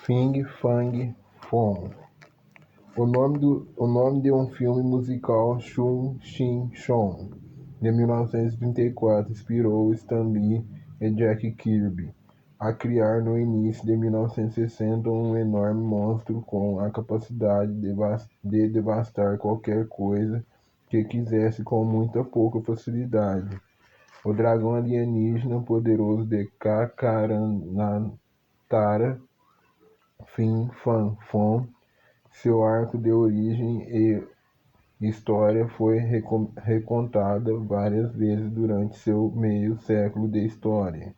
Fing Fang Foom. O nome de um filme musical, Chun Chin Chon, de 1934, inspirou Stan Lee e Jack Kirby a criar no início de 1960 um enorme monstro com a capacidade de devastar qualquer coisa que quisesse com muita pouca facilidade. O dragão alienígena poderoso de Kakaranatara, Fin Fan Fom. Seu arco de origem e história foi recontada várias vezes durante seu meio século de história,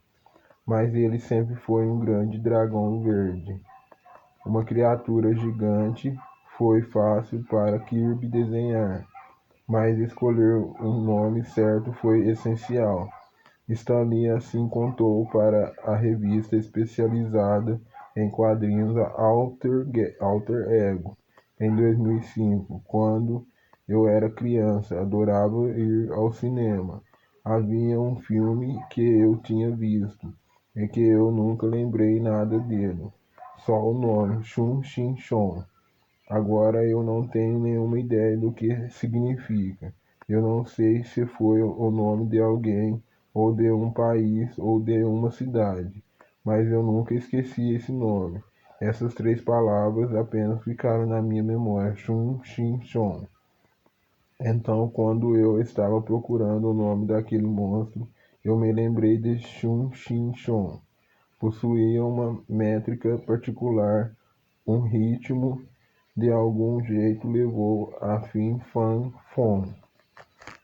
mas ele sempre foi um grande dragão verde. Uma criatura gigante. Foi fácil para Kirby desenhar, mas escolher o nome certo foi essencial. Stan Lee assim contou para a revista especializada em quadrinhos Alter Ego, em 2005, quando eu era criança, adorava ir ao cinema. Havia um filme que eu tinha visto e que eu nunca lembrei nada dele, só o nome, Chun Chin Chon. Agora eu não tenho nenhuma ideia do que significa. Eu não sei se foi o nome de alguém, ou de um país, ou de uma cidade, mas eu nunca esqueci esse nome. Essas três palavras apenas ficaram na minha memória, Chun Chin Chon. Então, quando eu estava procurando o nome daquele monstro, eu me lembrei de Chun Chin Chon. Possuía uma métrica particular, um ritmo, de algum jeito levou a Fin Fan Fom.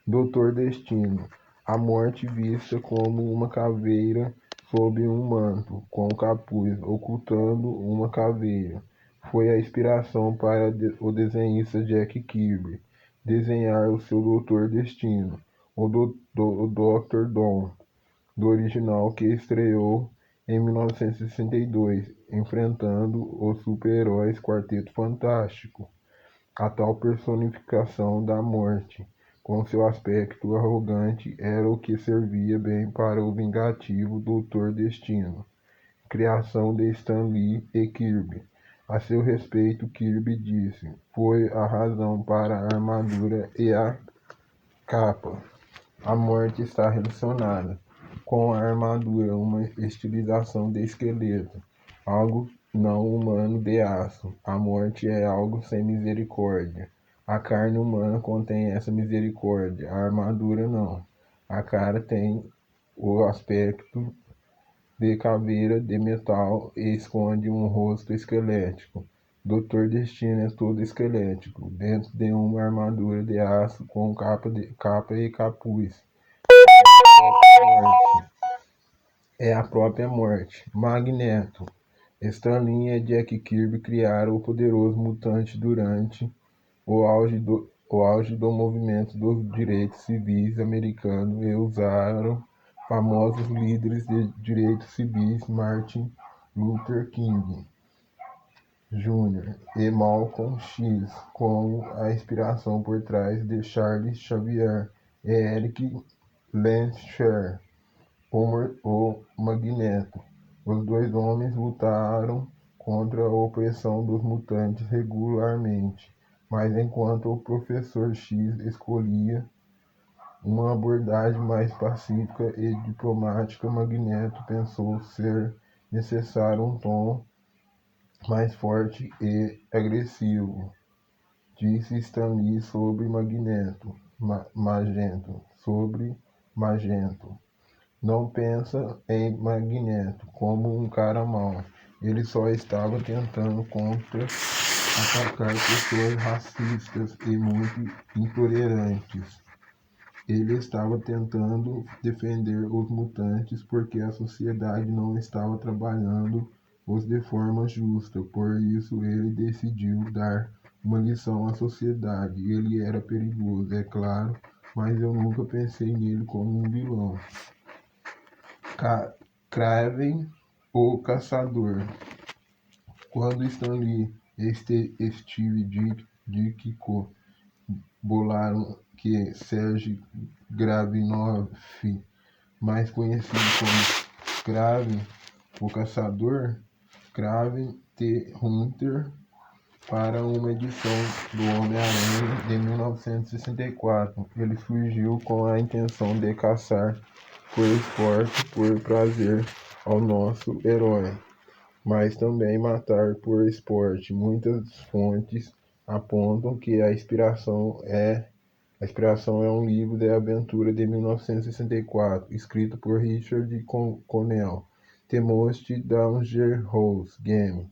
Doutor Destino. A morte vista como uma caveira sob um manto, com capuz, ocultando uma caveira. Foi a inspiração para o desenhista Jack Kirby desenhar o seu Doutor Destino, o Dr. Doom, do original que estreou em 1962, enfrentando os super-heróis Quarteto Fantástico. A tal personificação da morte, com seu aspecto arrogante, era o que servia bem para o vingativo Doutor Destino, criação de Stan Lee e Kirby. A seu respeito, Kirby disse: "Foi a razão para a armadura e a capa. A morte está relacionada com a armadura, uma estilização de esqueleto, algo não humano de aço. A morte é algo sem misericórdia. A carne humana contém essa misericórdia, a armadura não. A cara tem o aspecto de caveira de metal e esconde um rosto esquelético. Doutor Destino é todo esquelético, dentro de uma armadura de aço com capa e capuz. Morte. É a própria morte. Magneto. Stan Lee e Jack Kirby criaram o poderoso mutante durante o auge do movimento dos direitos civis americanos e usaram famosos líderes de direitos civis Martin Luther King Jr. e Malcolm X como a inspiração por trás de Charles Xavier e Eric Lenscher, o Magneto. Os dois homens lutaram contra a opressão dos mutantes regularmente, mas enquanto o Professor X escolhia uma abordagem mais pacífica e diplomática, Magneto pensou ser necessário um tom mais forte e agressivo. Disse Stan Lee sobre Magneto. Sobre Magento. Não pensa em Magneto como um cara mau. Ele só estava tentando atacar pessoas racistas e muito intolerantes. Ele estava tentando defender os mutantes porque a sociedade não estava trabalhando-os de forma justa. Por isso ele decidiu dar uma lição à sociedade. Ele era perigoso, é claro, mas eu nunca pensei nele como um vilão. Kraven, o Caçador. Quando Stan Lee e Steve Ditko bolaram que Sergei Gravinov, mais conhecido como Kraven, o Caçador, Craven T. Hunter para uma edição do Homem-Aranha de 1964. Ele surgiu com a intenção de caçar por esporte, por prazer ao nosso herói, mas também matar por esporte. Muitas fontes apontam que a inspiração é um livro de aventura de 1964, escrito por Richard Connell, The Most Dangerous Game,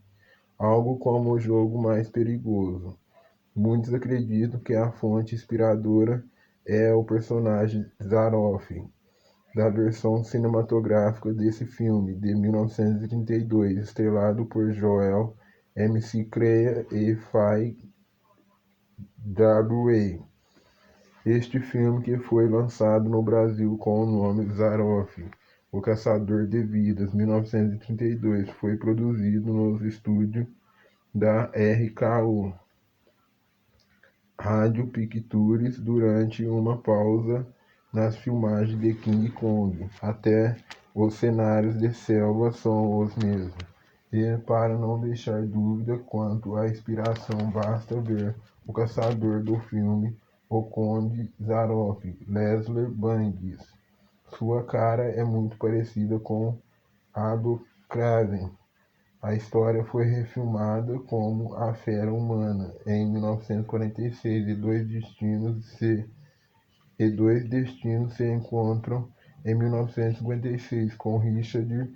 algo como o jogo mais perigoso. Muitos acreditam que a fonte inspiradora é o personagem Zaroff, da versão cinematográfica desse filme, de 1932, estrelado por Joel McCrea e Faye W. Este filme, que foi lançado no Brasil com o nome Zaroff, o Caçador de Vidas, 1932, foi produzido nos estúdios da RKO, Rádio Pictures, durante uma pausa nas filmagens de King Kong. Até os cenários de selva são os mesmos. E para não deixar dúvida quanto à inspiração, basta ver o caçador do filme O Conde Zaroff, Leslie Bangs. Sua cara é muito parecida com a do Craven. A história foi refilmada como A Fera Humana em 1946 e dois destinos se encontram em 1956 com Richard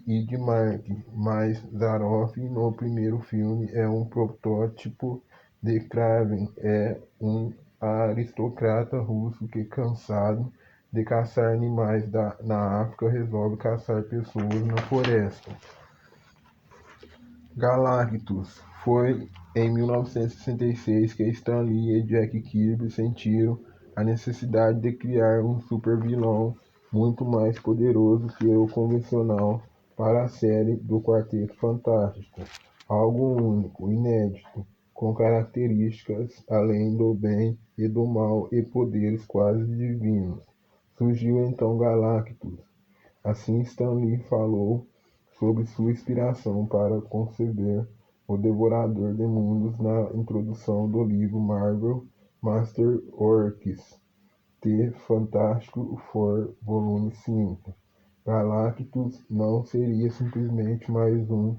Widmark, mas Zaroff no primeiro filme é um protótipo de Craven, é um aristocrata russo que, cansado de caçar animais na África, resolve caçar pessoas na floresta. Galactus. Foi em 1966 que Stan Lee e Jack Kirby sentiram a necessidade de criar um super-vilão muito mais poderoso que o convencional para a série do Quarteto Fantástico. Algo único, inédito, com características além do bem e do mal e poderes quase divinos. Surgiu então Galactus. Assim, Stan Lee falou sobre sua inspiração para conceber o Devorador de Mundos na introdução do livro Marvel Masterworks The Fantastic Four, volume 5. Galactus não seria simplesmente mais um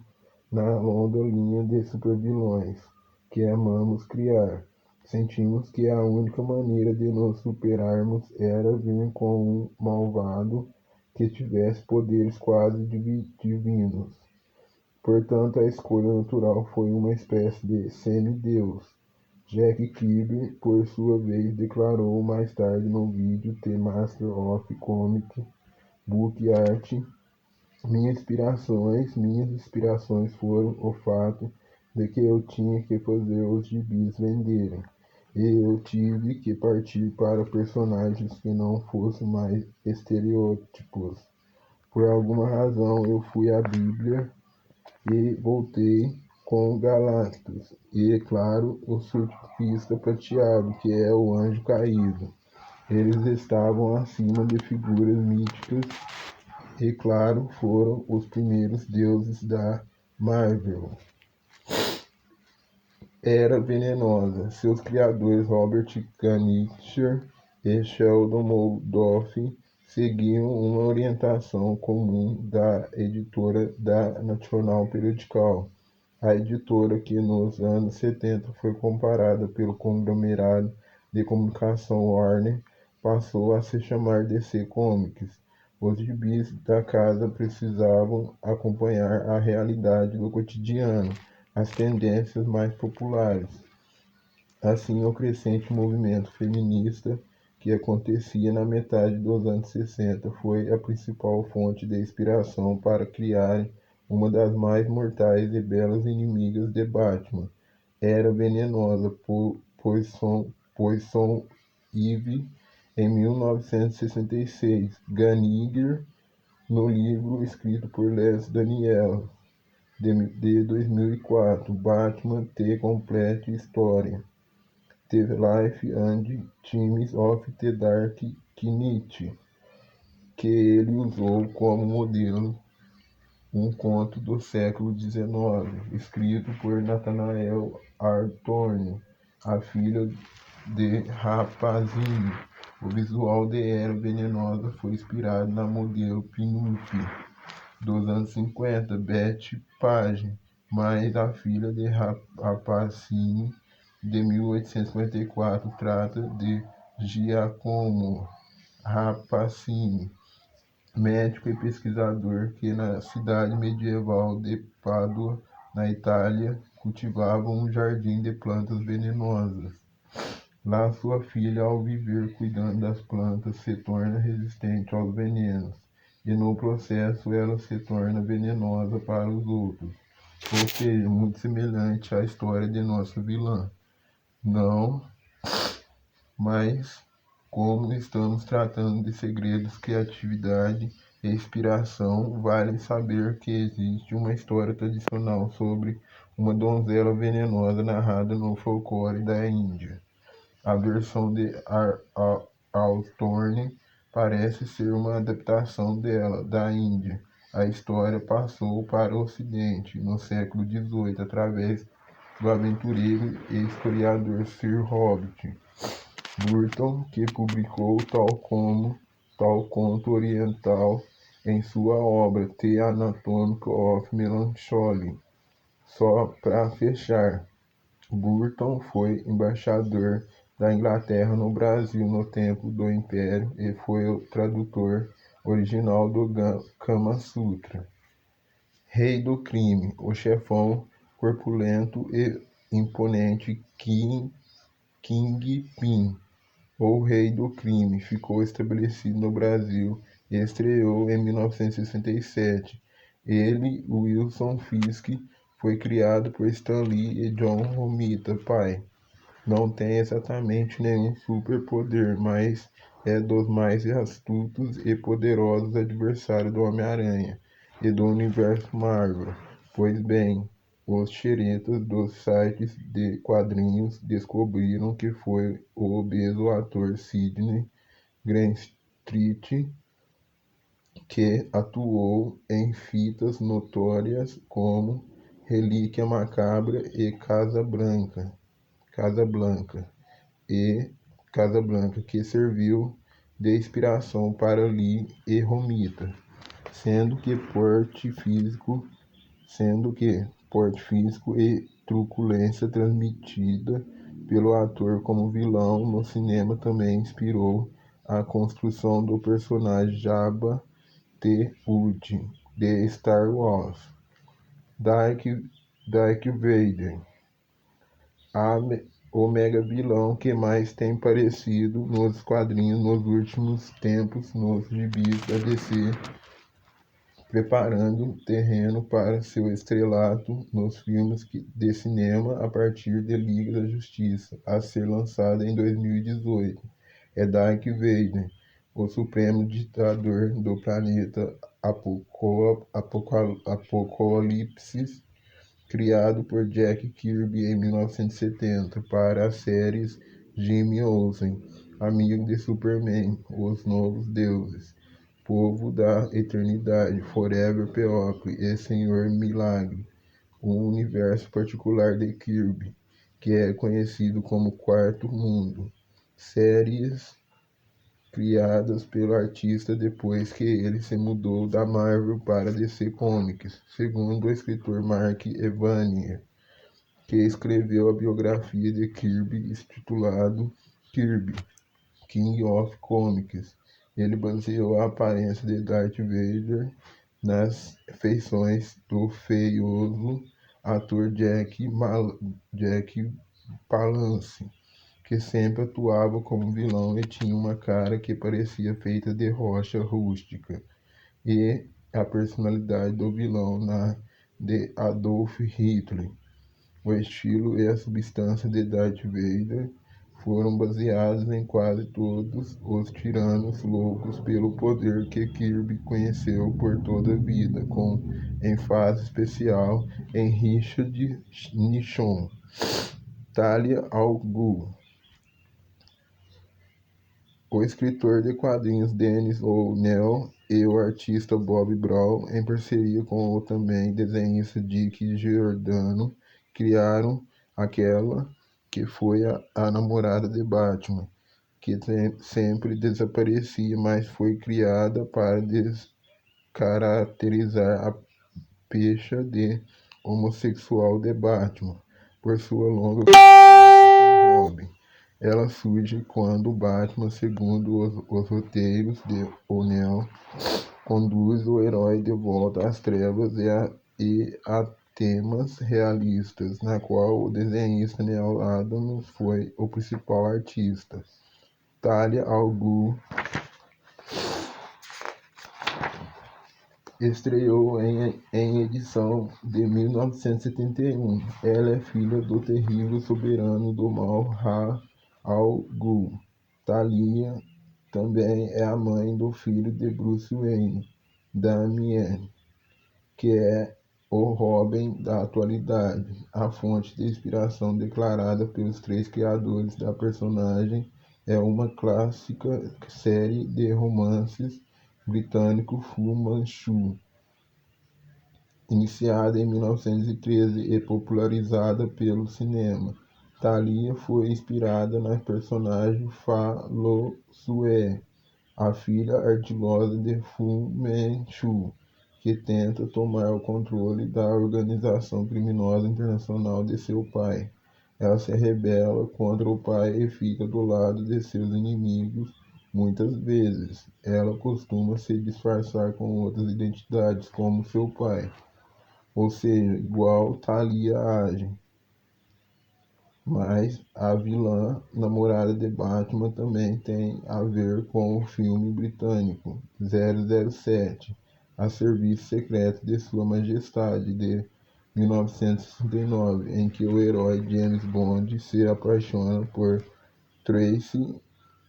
na longa linha de supervilões que amamos criar. Sentimos que a única maneira de nos superarmos era vir com um malvado que tivesse poderes quase divinos. Portanto, a escolha natural foi uma espécie de semideus. Jack Kirby, por sua vez, declarou mais tarde no vídeo The Master of Comic Book Art: minhas inspirações foram o fato de que eu tinha que fazer os gibis venderem, e eu tive que partir para personagens que não fossem mais estereótipos. Por alguma razão, eu fui à Bíblia e voltei com Galactus, e, claro, o surfista prateado, que é o anjo caído. Eles estavam acima de figuras míticas e, claro, foram os primeiros deuses da Marvel. Era Venenosa. Seus criadores Robert Kanigher e Sheldon Moldoff seguiam uma orientação comum da editora da National Periodical, a editora que nos anos 70 foi comprada pelo conglomerado de comunicação Warner, passou a se chamar DC Comics. Os gibis da casa precisavam acompanhar a realidade do cotidiano, as tendências mais populares. Assim, o crescente movimento feminista que acontecia na metade dos anos 60 foi a principal fonte de inspiração para criarem uma das mais mortais e belas inimigas de Batman. Era Venenosa, pois Son Eve, em 1966, Kanigher, no livro escrito por Les Daniel, de 2004, Batman The Complete Story, The Life and Times of the Dark Knight, que ele usou como modelo um conto do século XIX, escrito por Nathaniel Hawthorne, a filha de Rapazinho. O visual de Era Venenosa foi inspirado na modelo pin-up dos anos 50, Betty Page, mas a filha de Rapazinho, de 1854, trata de Giacomo Rapacini, médico e pesquisador que na cidade medieval de Pádua, na Itália, cultivava um jardim de plantas venenosas. Lá sua filha, ao viver cuidando das plantas, se torna resistente aos venenos, e no processo ela se torna venenosa para os outros. Ou seja, muito semelhante à história de nossa vilã. Não, mas como estamos tratando de segredos, criatividade e inspiração, vale saber que existe uma história tradicional sobre uma donzela venenosa narrada no folclore da Índia. A versão de Hawthorne parece ser uma adaptação dela, da Índia. A história passou para o Ocidente no século XVIII através do aventureiro e historiador Sir Robert Burton, que publicou tal conto oriental em sua obra The Anatomy of Melancholy. Só para fechar, Burton foi embaixador da Inglaterra no Brasil no tempo do Império e foi o tradutor original do Kama Sutra. Rei do crime, o chefão corpulento e imponente Kingpin, ou Rei do Crime, ficou estabelecido no Brasil e estreou em 1967. Ele, Wilson Fisk, foi criado por Stan Lee e John Romita pai. Não tem exatamente nenhum superpoder, mas é dos mais astutos e poderosos adversários do Homem-Aranha e do universo Marvel. Pois bem, os xeretas dos sites de quadrinhos descobriram que foi o obeso ator Sidney Greenstreet que atuou em fitas notórias como Relíquia Macabra e Casablanca que serviu de inspiração para Lee e Romita, sendo que porte físico e truculência transmitida pelo ator como vilão no cinema também inspirou a construção do personagem Jabba the Hutt de Star Wars. Darth Vader, o mega vilão que mais tem aparecido nos quadrinhos nos últimos tempos nos gibis da DC, preparando terreno para seu estrelato nos filmes de cinema a partir de Liga da Justiça, a ser lançada em 2018. É Darth Vader, o supremo ditador do planeta Apocalipse, criado por Jack Kirby em 1970 para as séries Jimmy Olsen, amigo de Superman, Os Novos Deuses, Povo da Eternidade, Forever People e Senhor Milagre, um universo particular de Kirby, que é conhecido como Quarto Mundo. Séries criadas pelo artista depois que ele se mudou da Marvel para DC Comics, segundo o escritor Mark Evanier, que escreveu a biografia de Kirby intitulado Kirby, King of Comics. Ele baseou a aparência de Darth Vader nas feições do feioso ator Jack Palance, que sempre atuava como vilão e tinha uma cara que parecia feita de rocha rústica, e a personalidade do vilão na de Adolf Hitler. O estilo e a substância de Darth Vader foram baseados em quase todos os tiranos loucos pelo poder que Kirby conheceu por toda a vida, com ênfase especial em Richard Nixon, Talia al Ghul. O escritor de quadrinhos Dennis O'Neil e o artista Bob Brown, em parceria com o também desenhista Dick Giordano, criaram aquela que foi a namorada de Batman, que sempre desaparecia, mas foi criada para descaracterizar a pecha de homossexual de Batman, por sua longa com Robin. Ela surge quando Batman, segundo os roteiros de O'Neill, conduz o herói de volta às trevas e a temas realistas, na qual o desenhista Neil Adams foi o principal artista. Talia al Ghul estreou em edição de 1971. Ela é filha do terrível soberano do mal Ra's al Ghul. Talia também é a mãe do filho de Bruce Wayne, Damian, que é o Robin da atualidade. A fonte de inspiração declarada pelos três criadores da personagem é uma clássica série de romances britânico Fu Manchu, iniciada em 1913 e popularizada pelo cinema. Talia foi inspirada na personagem Fa Lo Sue, a filha ardilosa de Fu Manchu, que tenta tomar o controle da organização criminosa internacional de seu pai. Ela se rebela contra o pai e fica do lado de seus inimigos. Muitas vezes, ela costuma se disfarçar com outras identidades, como seu pai, ou seja, igual Talia age. Mas a vilã namorada de Batman também tem a ver com o filme britânico 007, a Serviço Secreto de Sua Majestade, de 1969, em que o herói James Bond se apaixona por Tracy,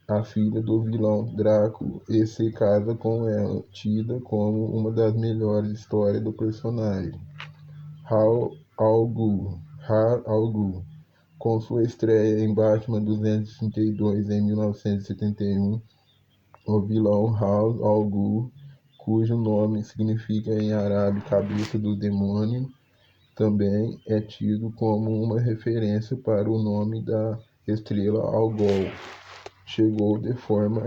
a filha do vilão Draco, e se casa com ela, tida como uma das melhores histórias do personagem. Ra's al Ghul, com sua estreia em Batman 232 em 1971, o vilão Ra's al Ghul, cujo nome significa em árabe cabeça do demônio, também é tido como uma referência para o nome da estrela Algol. Chegou de forma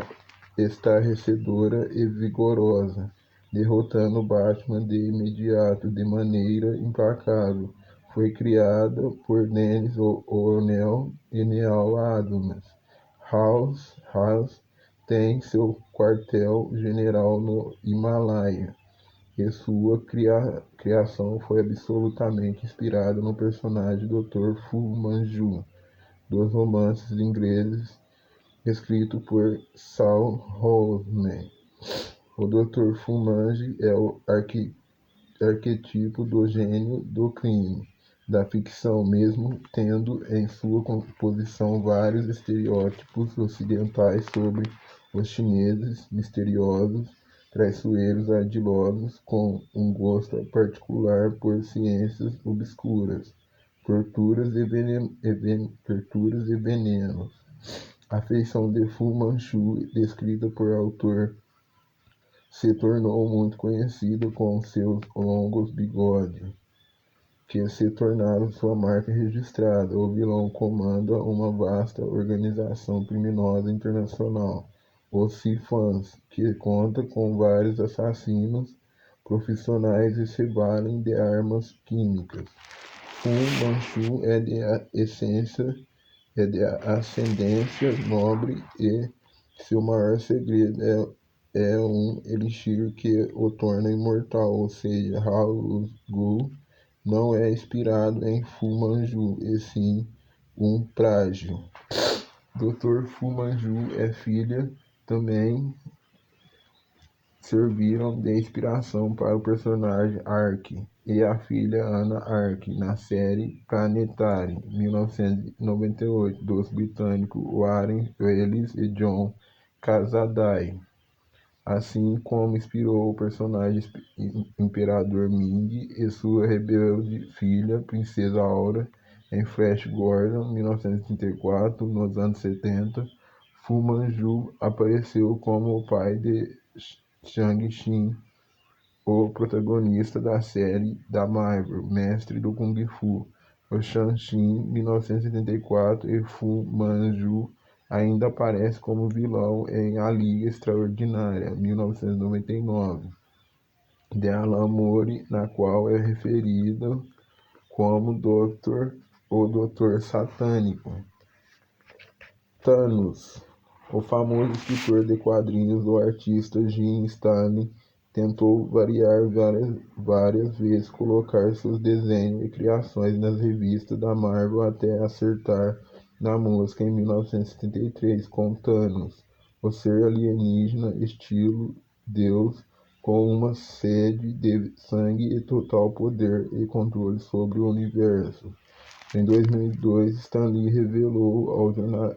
estarrecedora e vigorosa, derrotando Batman de imediato, de maneira implacável. Foi criada por Dennis O'Neil e Neal Adams. Ra's tem seu quartel-general no Himalaia, e sua criação foi absolutamente inspirada no personagem Dr. Fu Manchu, dos romances ingleses escrito por Saul Housman. O Dr. Fu Manchu é o arquetipo do gênio do crime da ficção, mesmo tendo em sua composição vários estereótipos ocidentais sobre os chineses misteriosos, traiçoeiros, ardilosos, com um gosto particular por ciências obscuras, torturas e venenos. A feição de Fu Manchu, descrita por autor, se tornou muito conhecida com seus longos bigodes, que se tornaram sua marca registrada. O vilão comanda uma vasta organização criminosa internacional, os Cifans, que conta com vários assassinos profissionais e se valem de armas químicas. Fu Manchu é de ascendência nobre e seu maior segredo é um elixir que o torna imortal, ou seja, Ra's Ghul não é inspirado em Fu Manchu, e sim um plágio. Dr. Fu Manchu é filha também serviram de inspiração para o personagem Ark e a filha Anna Ark na série Planetary, 1998, dos britânicos Warren Ellis e John Cassaday, assim como inspirou o personagem Imperador Ming e sua rebelde filha, Princesa Aura, em Flash Gordon, 1934. Nos anos 70, Fu Manchu apareceu como o pai de Shang-Chi, o protagonista da série da Marvel, Mestre do Kung Fu. O Shang-Chi, 1974, e Fu Manchu ainda aparece como vilão em A Liga Extraordinária, 1999, de Alan Moore, na qual é referido como o Doutor Satânico. Thanos, o famoso escritor de quadrinhos do artista Jim Starlin, tentou variar várias vezes colocar seus desenhos e criações nas revistas da Marvel até acertar na mosca em 1973 com Thanos, o ser alienígena estilo Deus com uma sede de sangue e total poder e controle sobre o universo. Em 2002, Stan Lee revelou ao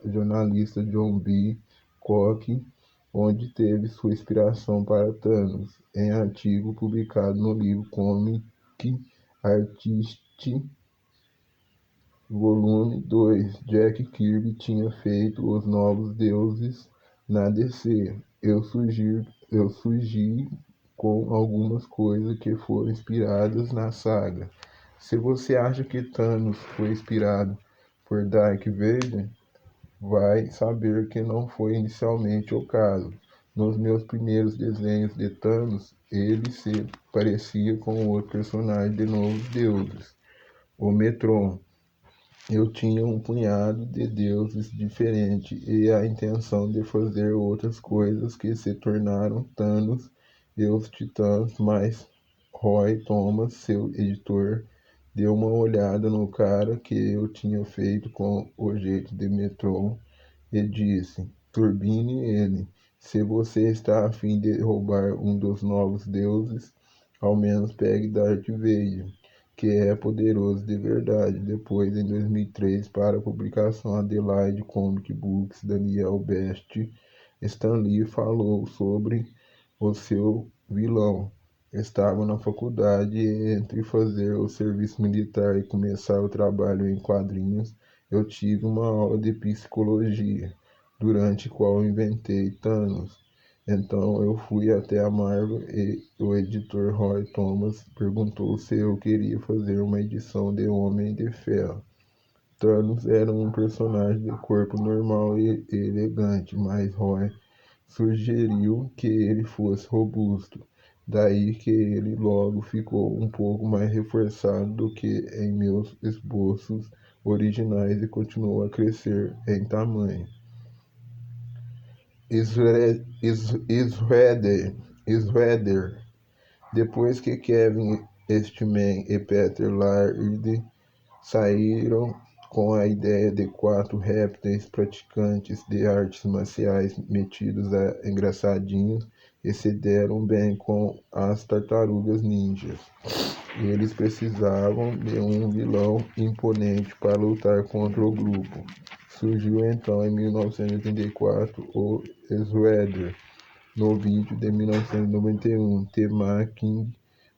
jornalista John B. Koch onde teve sua inspiração para Thanos, em artigo publicado no livro Comic Artist Volume 2. Jack Kirby tinha feito Os Novos Deuses na DC. Eu surgi com algumas coisas que foram inspiradas na saga. Se você acha que Thanos foi inspirado por Darth Vader, vai saber que não foi inicialmente o caso. Nos meus primeiros desenhos de Thanos, ele se parecia com outro personagem de Novos Deuses, o Metron. Eu tinha um punhado de deuses diferentes e a intenção de fazer outras coisas que se tornaram Thanos e os Titãs, mas Roy Thomas, seu editor, deu uma olhada no cara que eu tinha feito com o jeito de Metron e disse: turbine ele. Se você está a fim de roubar um dos novos deuses, ao menos pegue Darth Vader, que é poderoso de verdade. Depois, em 2003, para a publicação Adelaide Comic Books, Daniel Best, Stan Lee falou sobre o seu vilão. Estava na faculdade e entre fazer o serviço militar e começar o trabalho em quadrinhos, eu tive uma aula de psicologia, durante a qual inventei Thanos. Então eu fui até a Marvel e o editor Roy Thomas perguntou se eu queria fazer uma edição de Homem de Ferro. Thanos era um personagem de corpo normal e elegante, mas Roy sugeriu que ele fosse robusto. Daí que ele logo ficou um pouco mais reforçado do que em meus esboços originais e continuou a crescer em tamanho. Shredder. Depois que Kevin Eastman e Peter Laird saíram com a ideia de 4 répteis praticantes de artes marciais metidos a engraçadinhos e se deram bem com as tartarugas ninjas. Eles precisavam de um vilão imponente para lutar contra o grupo. Surgiu então em 1984 o Shredder, no vídeo de 1991, The Making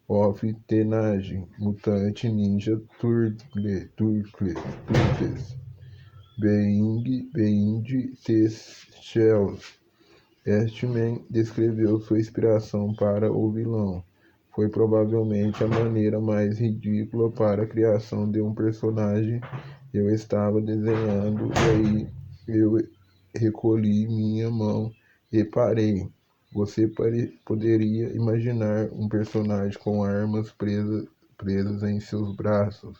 of Teenage Mutant Ninja Turtles, Behind the Shells. Eastman descreveu sua inspiração para o vilão. Foi provavelmente a maneira mais ridícula para a criação de um personagem. Eu estava desenhando e aí eu recolhi minha mão e parei. Você poderia imaginar um personagem com armas presas em seus braços.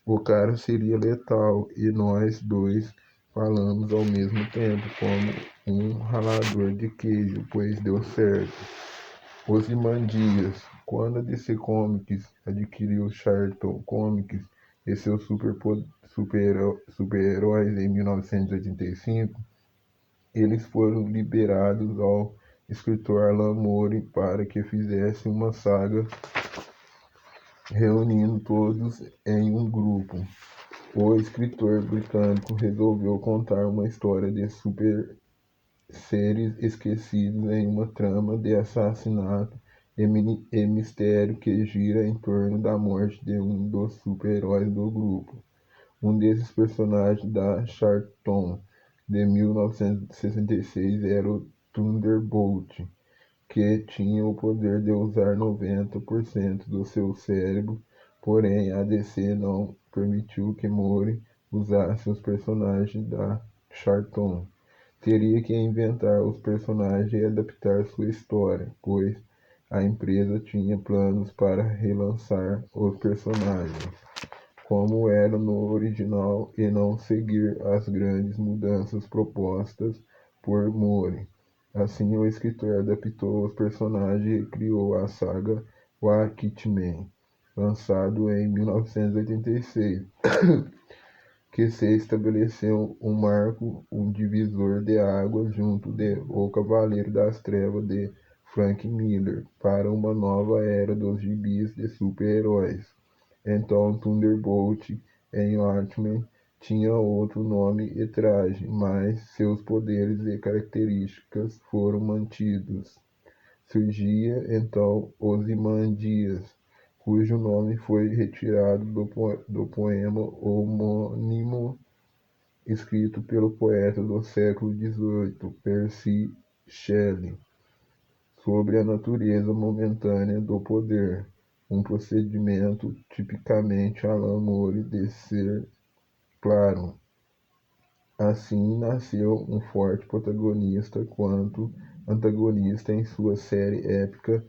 O cara seria letal e nós dois falamos ao mesmo tempo, como um ralador de queijo, pois deu certo. Ozymandias. Quando a DC Comics adquiriu Charlton Comics e seus super-heróis em 1985, eles foram liberados ao escritor Alan Moore para que fizesse uma saga reunindo todos em um grupo. O escritor britânico resolveu contar uma história de super seres esquecidos em uma trama de assassinato e mistério que gira em torno da morte de um dos super-heróis do grupo. Um desses personagens da Charlton de 1966 era o Thunderbolt, que tinha o poder de usar 90% do seu cérebro, porém a DC não permitiu que Moore usasse os personagens da Charlton. Teria que inventar os personagens e adaptar sua história, pois a empresa tinha planos para relançar os personagens como era no original e não seguir as grandes mudanças propostas por Moore. Assim, o escritor adaptou os personagens e criou a saga Wakitman, lançado em 1986, que se estabeleceu um marco, um divisor de águas junto de O Cavaleiro das Trevas de Frank Miller para uma nova era dos gibis de super-heróis. Então, Thunderbolt em Watchmen tinha outro nome e traje, mas seus poderes e características foram mantidos. Surgia então Ozymandias, cujo nome foi retirado do poema homônimo escrito pelo poeta do século XVIII, Percy Shelley, sobre a natureza momentânea do poder, um procedimento tipicamente Alan Moore de ser claro. Assim nasceu um forte protagonista quanto antagonista em sua série épica,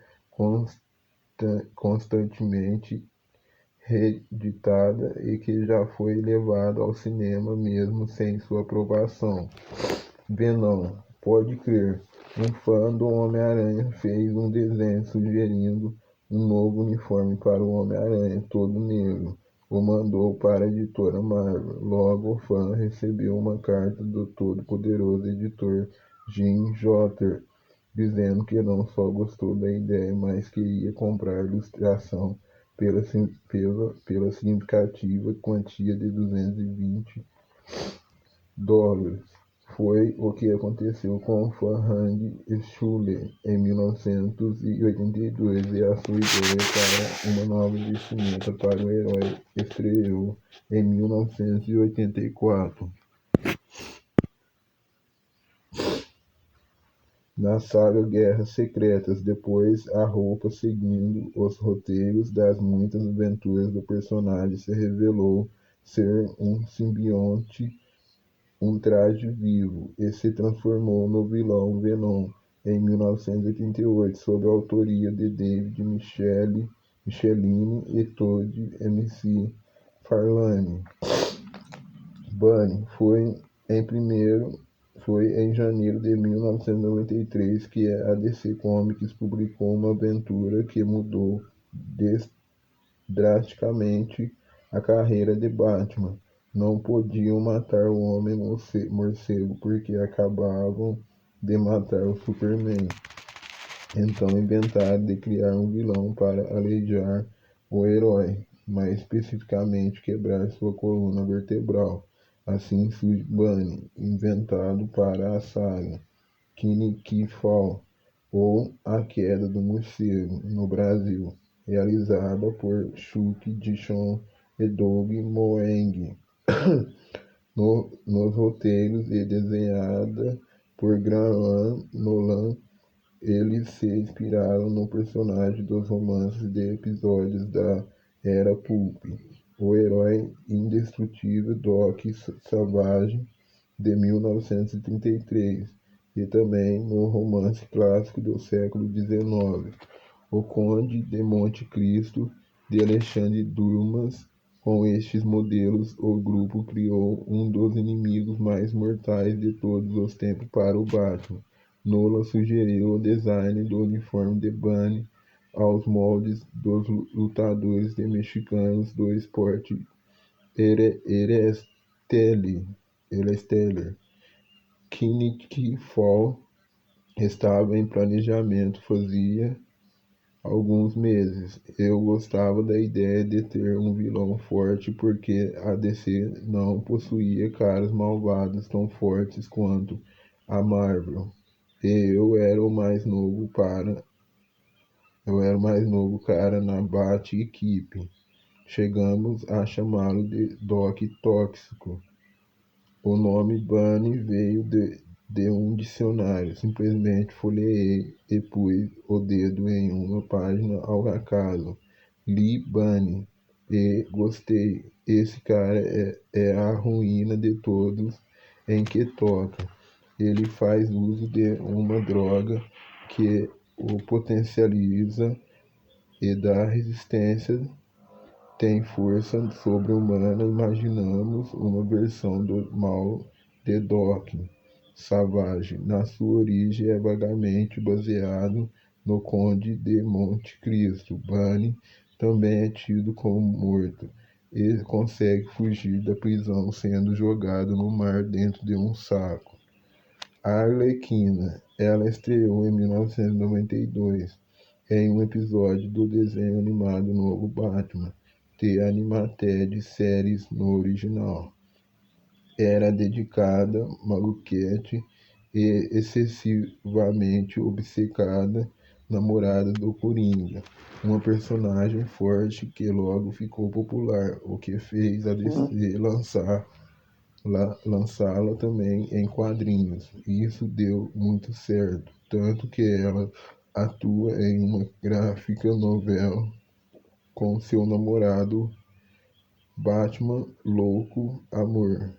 constantemente reeditada e que já foi levado ao cinema mesmo sem sua aprovação. Venom, pode crer, um fã do Homem-Aranha fez um desenho sugerindo um novo uniforme para o Homem-Aranha, todo negro. O mandou para a editora Marvel. Logo, o fã recebeu uma carta do todo-poderoso editor Jim Jotner, dizendo que não só gostou da ideia, mas queria comprar a ilustração pela significativa quantia de $220. Foi o que aconteceu com o fã Randy Schuller em 1982 e a sua ideia para uma nova vestimenta para o herói estreou em 1984. Na saga Guerras Secretas, depois a roupa seguindo os roteiros das muitas aventuras do personagem se revelou ser um simbionte, um traje vivo, e se transformou no vilão Venom em 1988, sob a autoria de David Michelinie e Todd McFarlane. Bunny foi em janeiro de 1993 que a DC Comics publicou uma aventura que mudou drasticamente a carreira de Batman. Não podiam matar o Homem-Morcego porque acabavam de matar o Superman. Então inventaram de criar um vilão para aleijar o herói, mais especificamente quebrar sua coluna vertebral. Assim surge Bunny, inventado para a saga Kinnick Fall, ou A Queda do Morcego, no Brasil, realizada por Chuck Dixon e Doug Moeng nos roteiros e desenhada por Graham Nolan. Eles se inspiraram no personagem dos romances de episódios da Era Pulp, o herói indestrutível Doc Savage, de 1933, e também no romance clássico do século XIX, O Conde de Monte Cristo, de Alexandre Dumas. Com estes modelos, o grupo criou um dos inimigos mais mortais de todos os tempos para o Batman. Nolan sugeriu o design do uniforme de Bunny aos moldes dos lutadores de mexicanos do esporte Eresteller. Kinnick Fall estava em planejamento fazia alguns meses. Eu gostava da ideia de ter um vilão forte porque a DC não possuía caras malvados tão fortes quanto a Marvel. E eu era o mais novo cara na Bat-Equipe. Chegamos a chamá-lo de Doc Tóxico. O nome Bunny veio de um dicionário. Simplesmente folheei e pus o dedo em uma página ao acaso. Li Bunny e gostei. Esse cara é a ruína de todos em que toca. Ele faz uso de uma droga que o potencializa e dá resistência, tem força sobre-humana. Imaginamos uma versão do mal de Doc Savage. Na sua origem é vagamente baseado no Conde de Monte Cristo. Bunny também é tido como morto e consegue fugir da prisão sendo jogado no mar dentro de um saco. A Arlequina, ela estreou em 1992 em um episódio do desenho animado Novo Batman, The Animated Series no original. Era dedicada, maluquete e excessivamente obcecada namorada do Coringa, uma personagem forte que logo ficou popular, o que fez a DC lançá-la também em quadrinhos. Isso deu muito certo, tanto que ela atua em uma gráfica novel com seu namorado Batman Louco Amor,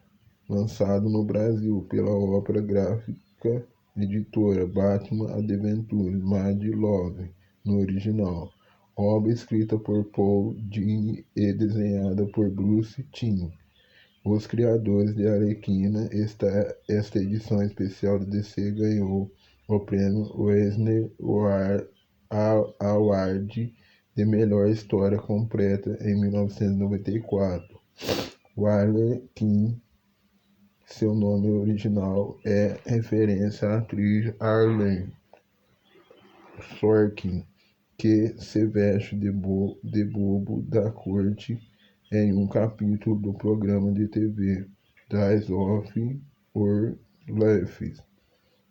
lançado no Brasil pela ópera gráfica editora Batman Adventures Mad Love, no original. Obra escrita por Paul Dini e desenhada por Bruce Timm. Os criadores de Arlequina. Esta edição especial do DC ganhou o prêmio Eisner Award de melhor história completa em 1994. O Arlequin, seu nome original, é referência à atriz Arlen Sorkin, que se veste de bobo da corte em um capítulo do programa de TV Days of Our Lives,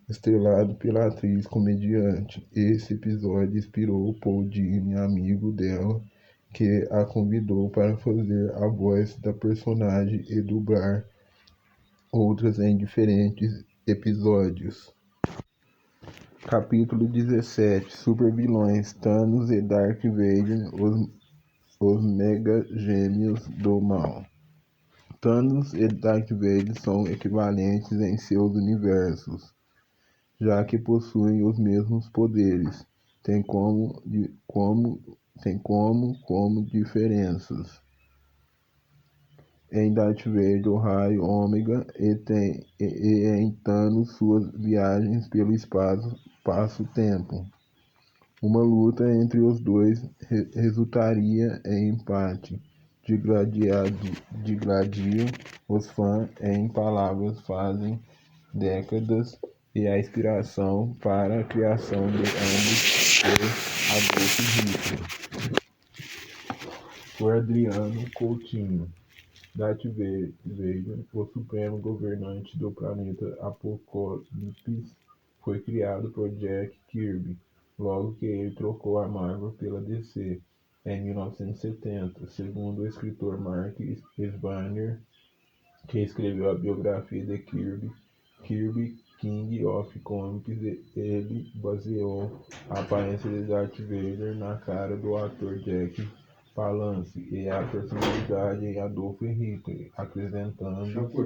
estrelado pela atriz comediante. Esse episódio inspirou Paul Dini, amigo dela, que a convidou para fazer a voz da personagem e dublar outras em diferentes episódios. Capítulo 17. Supervilões. Thanos e Darth Vader, os mega gêmeos do mal. Thanos e Darth Vader são equivalentes em seus universos, já que possuem os mesmos poderes. Tem como diferenças. Em Darth Vader, o raio ômega, e em Thanos, suas viagens pelo espaço-tempo. Uma luta entre os dois resultaria em empate. Digladiam os fãs, em palavras fazem décadas, e a inspiração para a criação de ambos foi Adolf Hitler. Por Adriano Coutinho. Darth Vader, o supremo governante do planeta Apocalipse, foi criado por Jack Kirby, logo que ele trocou a Marvel pela DC, em 1970. Segundo o escritor Mark Spanier, que escreveu a biografia de Kirby, King of Comics, ele baseou a aparência de Darth Vader na cara do ator Jack Palance e a personalidade em Adolf Hitler, acrescentando o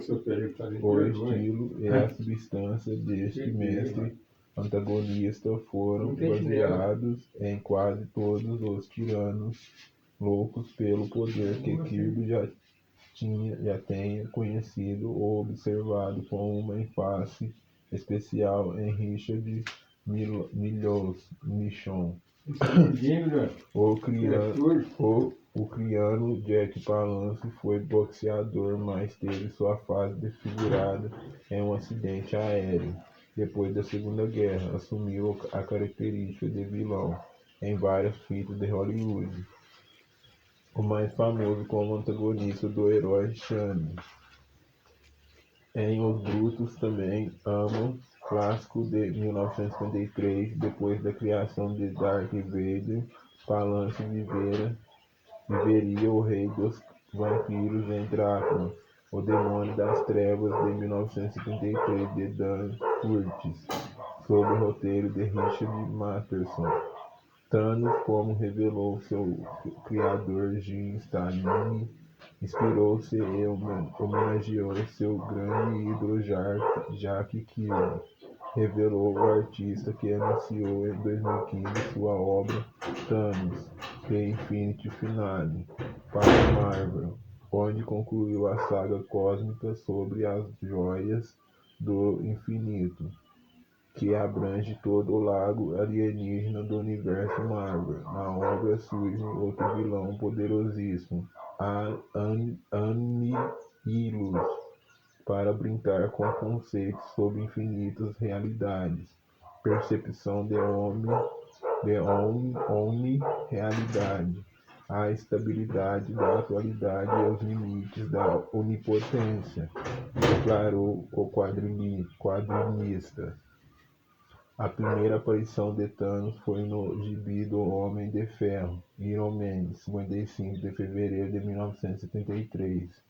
estilo e a substância deste mestre antagonista. Foram baseados em quase todos os tiranos loucos pelo poder que Kirby já tenha conhecido ou observado, com uma ênfase especial em Richard Michon. O criano Jack Palance foi boxeador, mas teve sua face desfigurada em um acidente aéreo. Depois da Segunda Guerra, assumiu a característica de vilão em várias fitas de Hollywood, o mais famoso como antagonista do herói Shane em Os Brutos. Também Amo, clássico de 1953. Depois da criação de Darth Vader, Palance viveria o rei dos vampiros em Drácula, O Demônio das Trevas, de 1973, de Dan Curtis, sob o roteiro de Richard Matheson. Thanos, como revelou seu criador Jim Starlin, inspirou-se e homenageou seu grande ídolo Jack Kirby, revelou o artista que anunciou em 2015 sua obra Thanos: The Infinite Finale para a Marvel, onde concluiu a saga cósmica sobre as Joias do Infinito, que abrange todo o lago alienígena do universo Marvel. Na obra surge outro vilão poderosíssimo, Annihilus, para brincar com conceitos sobre infinitas realidades, percepção de omni-realidade, a estabilidade da atualidade e os limites da onipotência, declarou o quadrinista. A primeira aparição de Thanos foi no gibi do Homem de Ferro, Iron Man, 55 de fevereiro de 1973.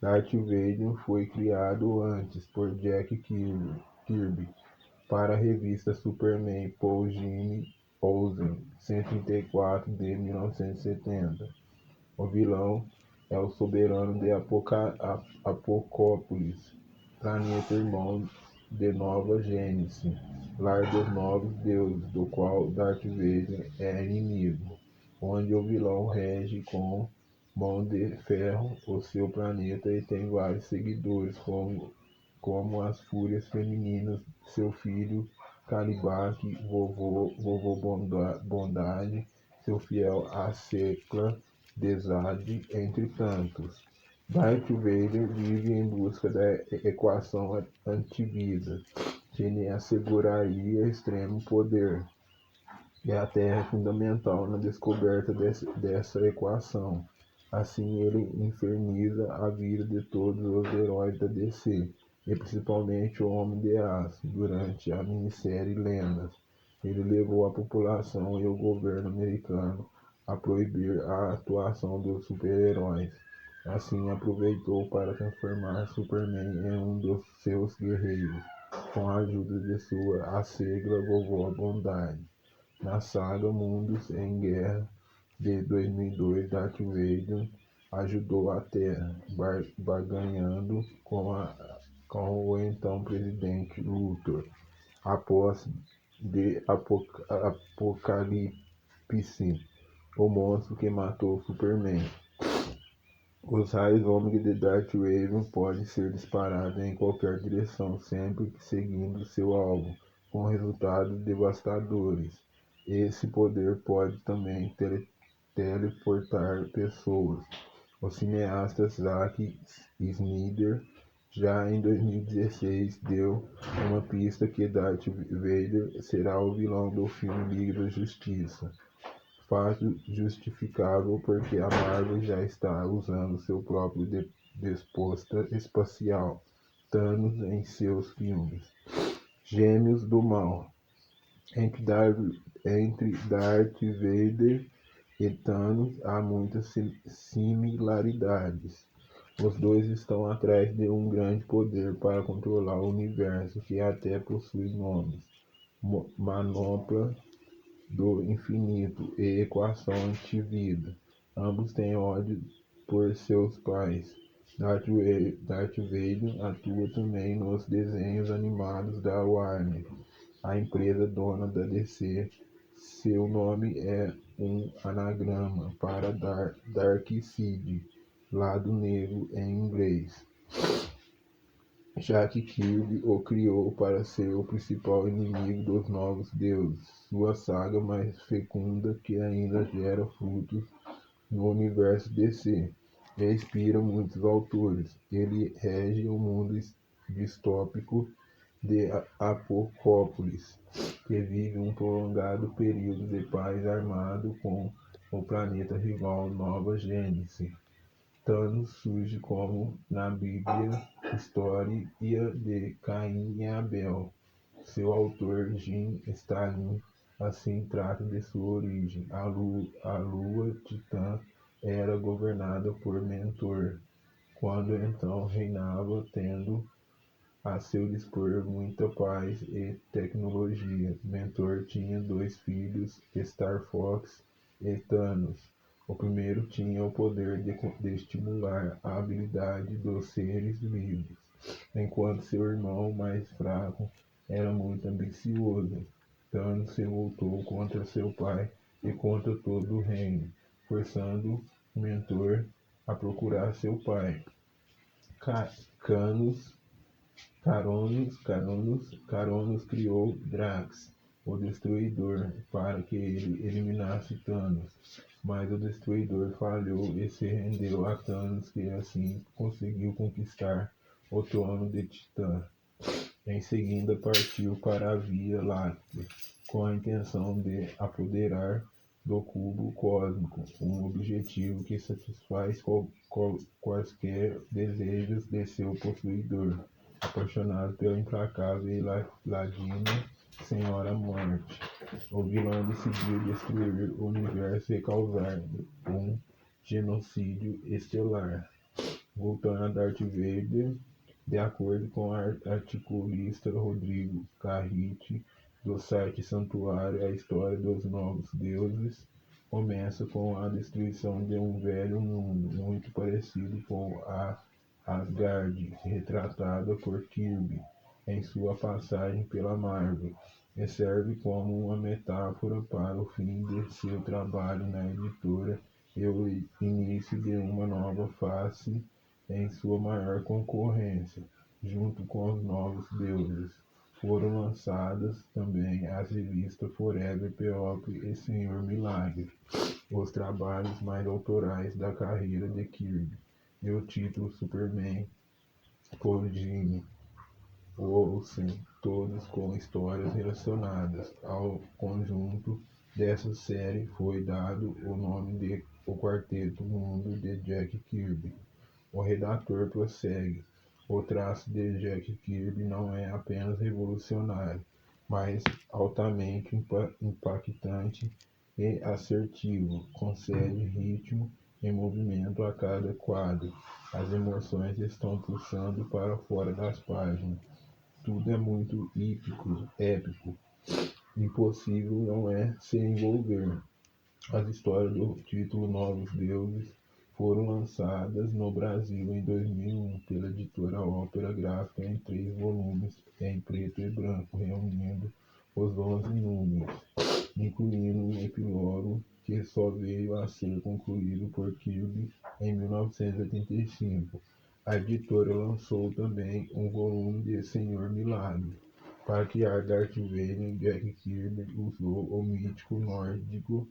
Darth Vader foi criado antes por Jack Kirby para a revista Superman Paul Jimmy Olsen, 134 de 1970. O vilão é o soberano de Apocópolis, planeta irmão de Nova Gênesis, lar dos novos deuses, do qual Darth Vader é inimigo, onde o vilão rege com mão de ferro o seu planeta e tem vários seguidores, como as Fúrias Femininas, seu filho Kalibak, vovô Bondade, seu fiel Asecla Desade, entre tantos. Darth Vader vive em busca da equação antivida, que lhe asseguraria extremo poder, e a Terra é fundamental na descoberta dessa equação. Assim, ele inferniza a vida de todos os heróis da DC, e principalmente o Homem de Aço, durante a minissérie Lendas. Ele levou a população e o governo americano a proibir a atuação dos super-heróis. Assim, aproveitou para transformar Superman em um dos seus guerreiros, com a ajuda de sua assegla Vovó Bondade. Na saga Mundos em Guerra de 2002, Darth Vader ajudou a Terra, barganhando com o então presidente Luthor, após de Apocalipse, o monstro que matou Superman. Os raios ômega de Darth Vader podem ser disparados em qualquer direção, sempre seguindo seu alvo, com resultados devastadores. Esse poder pode também teleportar pessoas. O cineasta Zack Snyder, já em 2016, deu uma pista que Darth Vader será o vilão do filme Liga da Justiça. Fato justificável porque a Marvel já está usando seu próprio desposta espacial, Thanos, em seus filmes. Gêmeos do Mal. Entre Darth Vader e Thanos há muitas similaridades. Os dois estão atrás de um grande poder para controlar o universo, que até possui nomes: Manopla do Infinito e Equação Antivida. Ambos têm ódio por seus pais. Darth Vader atua também nos desenhos animados da Warner, a empresa dona da DC. Seu nome é um anagrama para Darkseid, lado negro em inglês. Jack Kirby o criou para ser o principal inimigo dos Novos Deuses, sua saga mais fecunda que ainda gera frutos no universo DC, e inspira muitos autores. Ele rege o mundo distópico de Apocópolis, que vive um prolongado período de paz armado com o planeta rival Nova Gênesis. Thanos surge como na Bíblia História de Caim e Abel. Seu autor, Jim Starlin, assim trata de sua origem. A lua Titã era governada por Mentor, quando então reinava, tendo a seu dispor muita paz e tecnologia. Mentor tinha dois filhos, Star Fox e Thanos. O primeiro tinha o poder de estimular a habilidade dos seres vivos, enquanto seu irmão mais fraco era muito ambicioso. Thanos se voltou contra seu pai e contra todo o reino, forçando o mentor a procurar seu pai. Canos Caronus criou Drax, o Destruidor, para que ele eliminasse Thanos, mas o Destruidor falhou e se rendeu a Thanos, que assim conseguiu conquistar o trono de Titã. Em seguida partiu para a Via Láctea, com a intenção de apoderar do cubo cósmico, um objetivo que satisfaz quaisquer desejos de seu possuidor. Apaixonado pela implacável e ladina Senhora Morte, o vilão decidiu destruir o universo e causar um genocídio estelar. Voltando a Darth Vader, de acordo com o articulista Rodrigo Carriti, do site Santuário, a história dos Novos Deuses começa com a destruição de um velho mundo, muito parecido com a Asgard, retratada por Kirby em sua passagem pela Marvel, e serve como uma metáfora para o fim de seu trabalho na editora e o início de uma nova fase em sua maior concorrência, junto com os Novos Deuses. Foram lançadas também as revistas Forever Peop e Senhor Milagre, os trabalhos mais autorais da carreira de Kirby, e o título Superman por Jimmy Olsen, todos com histórias relacionadas. Ao conjunto dessa série foi dado o nome de O Quarteto Mundo de Jack Kirby. O redator prossegue: o traço de Jack Kirby não é apenas revolucionário, mas altamente impactante e assertivo, concede ritmo e movimento a cada quadro. As emoções estão pulsando para fora das páginas. Tudo é muito épico. Impossível não é se envolver. As histórias do título Novos Deuses foram lançadas no Brasil em 2001 pela editora Ópera Gráfica em 3 volumes em preto e branco, reunindo os 11 números, incluindo um epílogo que só veio a ser concluído por Kirby em 1985. A editora lançou também um volume de Senhor Milagre. Para criar Darth Vader, Jack Kirby usou o mítico nórdico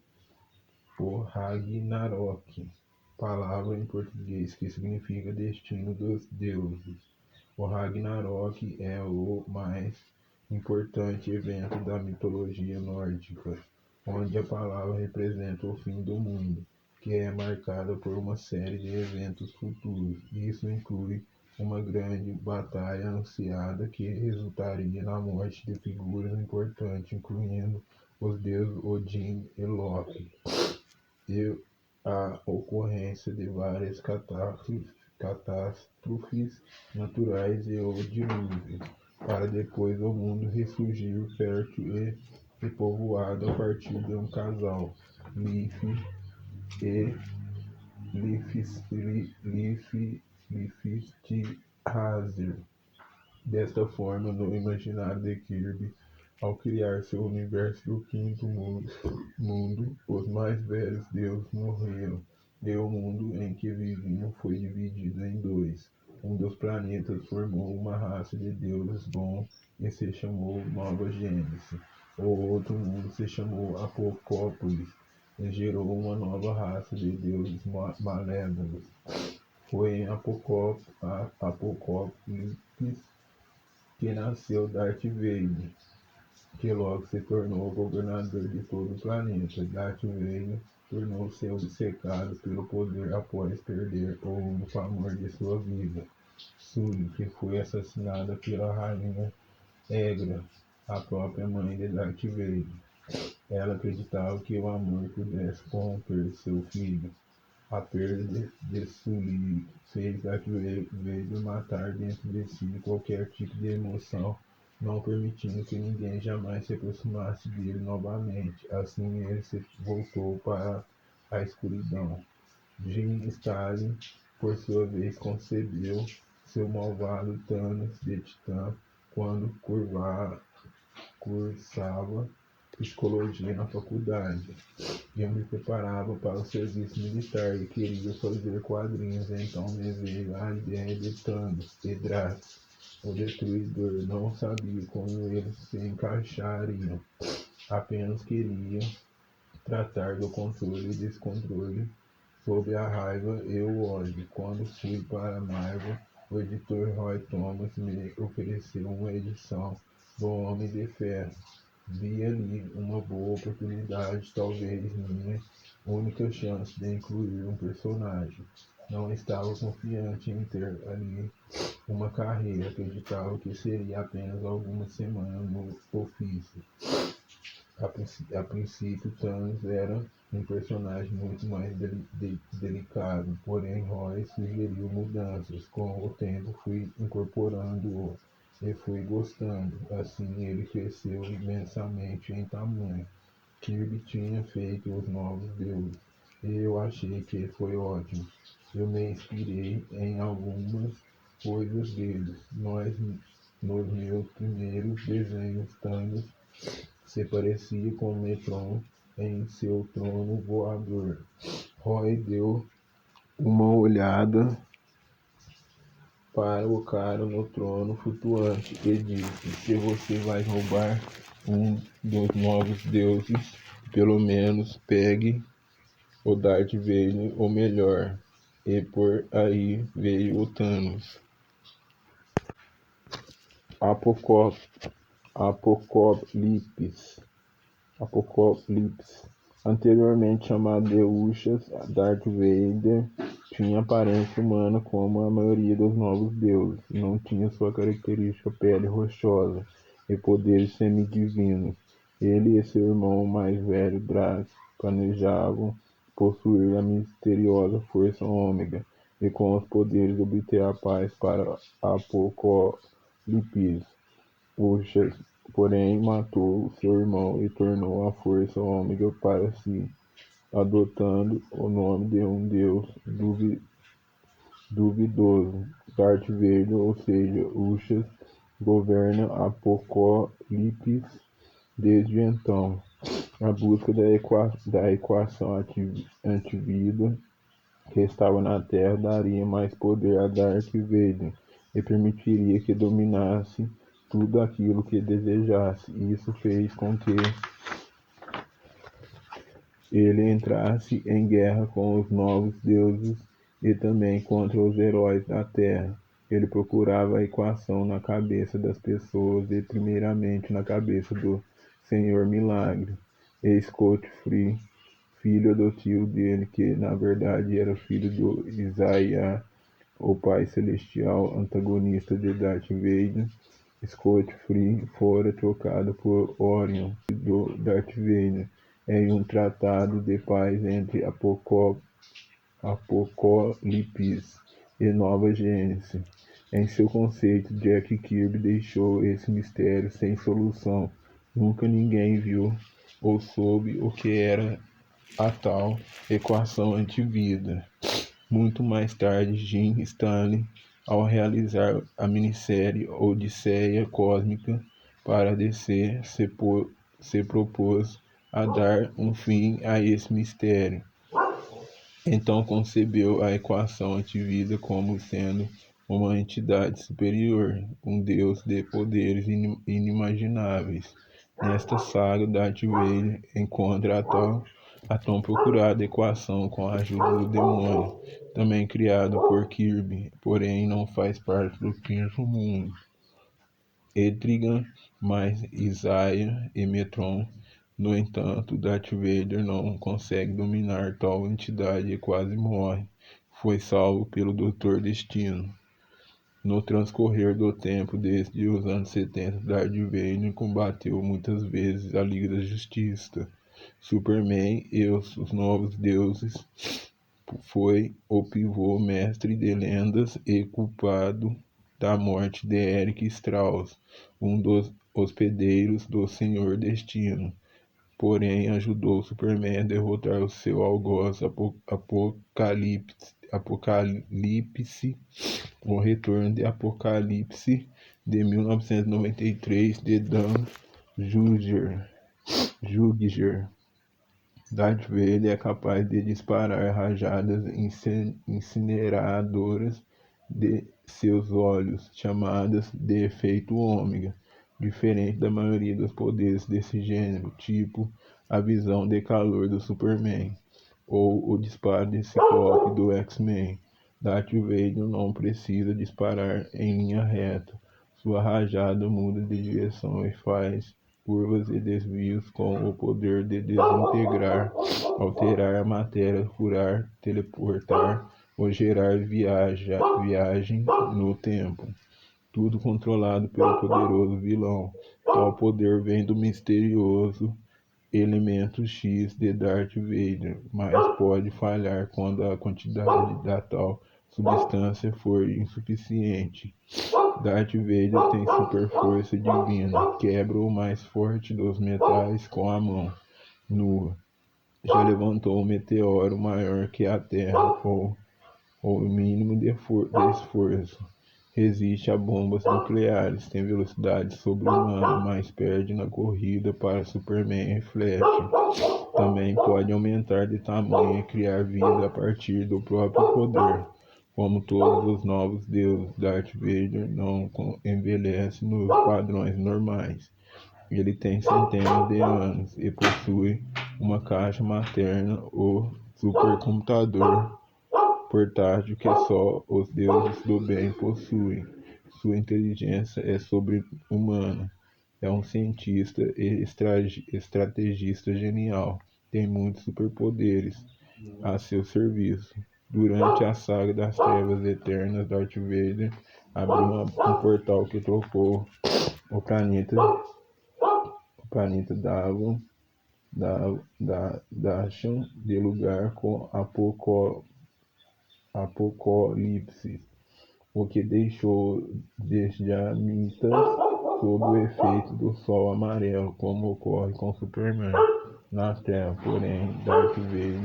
o Ragnarok, palavra em português que significa destino dos deuses. O Ragnarok é o mais importante evento da mitologia nórdica, onde a palavra representa o fim do mundo, que é marcada por uma série de eventos futuros. Isso inclui uma grande batalha anunciada que resultaria na morte de figuras importantes, incluindo os deuses Odin e Loki, e a ocorrência de várias catástrofes naturais e o dilúvio, para depois o mundo ressurgir fértil e repovoado a partir de um casal, Lif e Lifthazer. Desta forma, no imaginário de Kirby, ao criar seu universo do quinto mundo, os mais velhos deuses morreram, e o mundo em que viviam foi dividido em dois. Um dos planetas formou uma raça de deuses bons e se chamou Nova Gênese. O outro mundo se chamou Apocópolis e gerou uma nova raça de deuses malévolos. Foi em Apocópolis que nasceu Darth Vader, que logo se tornou governador de todo o planeta. Darth Vader tornou-se obcecado pelo poder após perder o único amor de sua vida, Sully, que foi assassinada pela rainha Egra, a própria mãe de Darth Vader. Ela acreditava que o amor pudesse corromper seu filho. A perda de Sully fez Darth Vader matar dentro de si qualquer tipo de emoção, não permitindo que ninguém jamais se aproximasse dele novamente. Assim ele se voltou para a escuridão. Jim Stalin, por sua vez, concebeu seu malvado Thanos de Titã quando cursava psicologia na faculdade. Eu me preparava para o serviço militar e queria fazer quadrinhos, então me veio a ideia de Thanos e Drax, o Destruidor. Não sabia como eles se encaixariam, apenas queria tratar do controle e descontrole sobre a raiva e o ódio. Quando fui para a Marvel, o editor Roy Thomas me ofereceu uma edição do Homem de Ferro. Vi ali uma boa oportunidade, talvez minha única chance de incluir um personagem. Não estava confiante em ter ali uma carreira, acreditava que seria apenas algumas semanas no ofício. A princípio, Thanos era um personagem muito mais delicado, porém Roy sugeriu mudanças. Com o tempo fui incorporando-o e fui gostando. Assim ele cresceu imensamente em tamanho. Kirby tinha feito os novos deuses e eu achei que foi ótimo. Eu me inspirei em algumas coisas deles. Nos meus primeiros desenhos, Thanos se parecia com Metron em seu trono voador. Roy deu uma olhada para o cara no trono flutuante e disse: se você vai roubar um dos novos deuses, pelo menos pegue o Darth Vader, ou melhor. E por aí veio o Thanos. Apocalipse. Anteriormente chamado de Ushas, Darth Vader tinha aparência humana como a maioria dos novos deuses. Não tinha sua característica pele rochosa e poderes semidivinos. Ele e seu irmão mais velho, Drax, planejavam possuir a misteriosa Força Ômega e com os poderes obter a paz para Apocalipse. Ushas, porém, matou seu irmão e tornou a Força Ômega para si, adotando o nome de um deus duvidoso. Darth Vader, ou seja, Ushas, governa Apocalipse desde então. A busca da equação antivida que estava na Terra daria mais poder a Darth Vader e permitiria que dominasse tudo aquilo que desejasse. Isso fez com que ele entrasse em guerra com os novos deuses e também contra os heróis da Terra. Ele procurava a equação na cabeça das pessoas e primeiramente na cabeça do Senhor Milagre e Scott Free, filho adotivo dele, que na verdade era filho do Isaiah, o Pai Celestial, antagonista de Darth Vader. Scott Free fora trocado por Orion, do Darth Vader, em um tratado de paz entre Apocalipse e Nova Gênesis. Em seu conceito, Jack Kirby deixou esse mistério sem solução. Nunca ninguém viu ou soube o que era a tal equação antivida. Muito mais tarde, Jim Stanley, ao realizar a minissérie Odisseia Cósmica para DC, se propôs a dar um fim a esse mistério. Então concebeu a equação antivida como sendo uma entidade superior, um deus de poderes inimagináveis. Nesta saga, Darth Vader encontra a tão procurada equação com a ajuda do demônio, também criado por Kirby, porém não faz parte do quinto mundo. Etrigan, mais Isaiah e Metron. No entanto, Darth Vader não consegue dominar tal entidade e quase morre. Foi salvo pelo Dr. Destino. No transcorrer do tempo, desde os anos 70, Darth Vader combateu muitas vezes a Liga da Justiça, Superman e os novos deuses, foi o pivô, mestre de lendas e culpado da morte de Eric Strauss, um dos hospedeiros do Senhor Destino. Porém, ajudou Superman a derrotar o seu algoz Apocalipse, o retorno de Apocalipse de 1993 de Dan Jugger. Darth Vader é capaz de disparar rajadas incineradoras de seus olhos, chamadas de efeito ômega, diferente da maioria dos poderes desse gênero, tipo a visão de calor do Superman, ou o disparo de Ciclope do X-Men. Darth Vader não precisa disparar em linha reta. Sua rajada muda de direção e faz curvas e desvios com o poder de desintegrar, alterar a matéria, furar, teleportar ou gerar viagem no tempo. Tudo controlado pelo poderoso vilão. Tal poder vem do misterioso elemento X de Darth Vader, mas pode falhar quando a quantidade da tal substância for insuficiente. Darth Vader tem super força divina, quebra o mais forte dos metais com a mão nua. Já levantou um meteoro maior que a Terra, ou o mínimo de esforço. Resiste a bombas nucleares, tem velocidade sobre-humana, mas perde na corrida para Superman e Flash. Também pode aumentar de tamanho e criar vida a partir do próprio poder. Como todos os novos deuses, Darth Vader não envelhece nos padrões normais. Ele tem centenas de anos e possui uma caixa materna, o supercomputador portátil que só os deuses do bem possuem. Sua inteligência é sobre-humana. É um cientista e estrategista genial. Tem muitos superpoderes a seu serviço. Durante a saga das Trevas Eternas, Darth Vader abriu um portal que trocou o planeta Dashan de lugar com Apocalipse, o que deixou Djamitas sob o efeito do Sol amarelo, como ocorre com Superman nas Terras. Porém, Darth Vader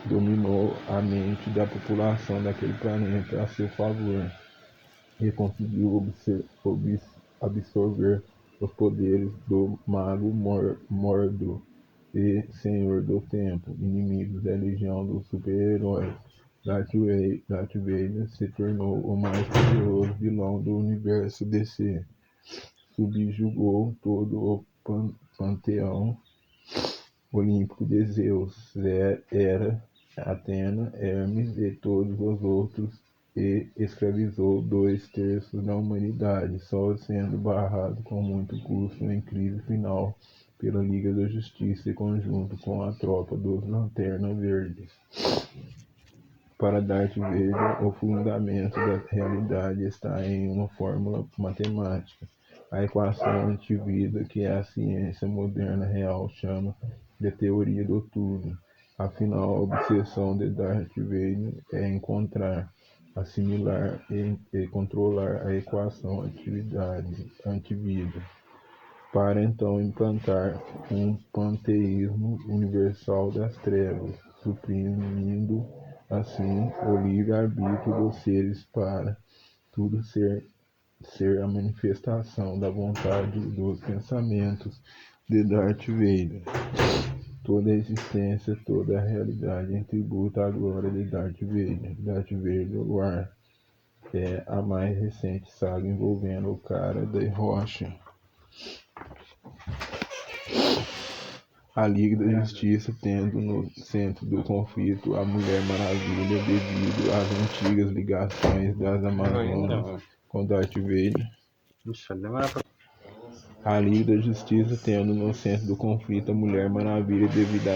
dominou a mente da população daquele planeta a seu favor e conseguiu absorver os poderes do Mago Mordo e Senhor do Tempo, inimigos da Legião dos Super-Heróis. Darth Vader se tornou o mais poderoso vilão do universo DC. Subjugou todo o panteão olímpico de Zeus, Hera, Atena, Hermes e todos os outros e escravizou 2/3 da humanidade, só sendo barrado com muito custo em crise final pela Liga da Justiça em conjunto com a tropa dos Lanterna Verdes. Para Darth Vader, o fundamento da realidade está em uma fórmula matemática, a equação antivida que a ciência moderna real chama de teoria do tudo. Afinal, a obsessão de Darth Vader é encontrar, assimilar e controlar a equação atividade antivida, para então implantar um panteísmo universal das trevas, suprimindo assim o livre-arbítrio dos seres para tudo ser a manifestação da vontade dos pensamentos de Darth Vader. Toda a existência, toda a realidade tributa à glória de Darth Vader. Darth Vader War é a mais recente saga envolvendo o Cara de Rocha. A Liga da Justiça tendo no centro do conflito a Mulher Maravilha devido às antigas ligações das Amazonas com Darth Vader. A Liga da Justiça tendo no centro do conflito a Mulher Maravilha devido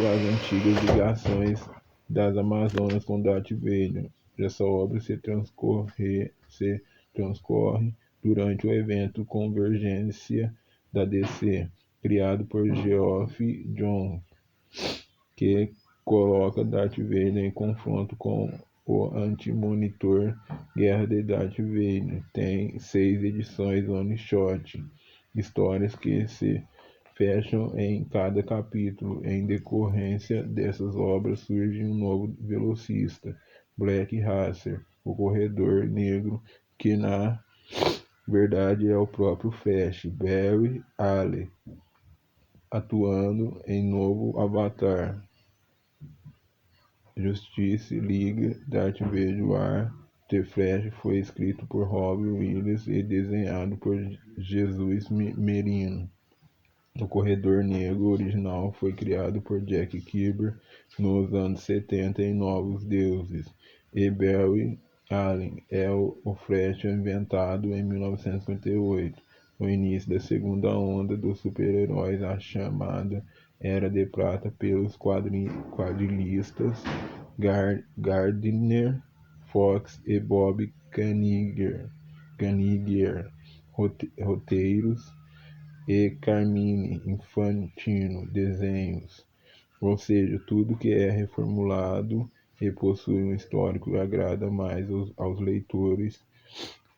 às antigas ligações das Amazonas com Darth Vader. Essa obra se transcorre durante o evento Convergência da DC, criado por Geoff Johns, que coloca Darth Vader em confronto com o Anti-Monitor Guerra de Darth Vader. Tem 6 edições one-shot, histórias que se fecham em cada capítulo. Em decorrência dessas obras surge um novo velocista, Black Racer, o Corredor Negro, que na verdade é o próprio Flash, Barry Allen, atuando em novo avatar. Justice League Darth Vader War The Flash foi escrito por Rob Williams e desenhado por Jesus Merino. O Corredor Negro original foi criado por Jack Kirby nos anos 70 em Novos Deuses, e Barry Allen é o Flash inventado em 1958, no início da segunda onda dos super-heróis, a chamada Era de Prata, pelos quadrilistas Gardner Fox e Bob Kanigher, roteiros, e Carmine Infantino, desenhos. Ou seja, tudo que é reformulado e possui um histórico que agrada mais aos leitores.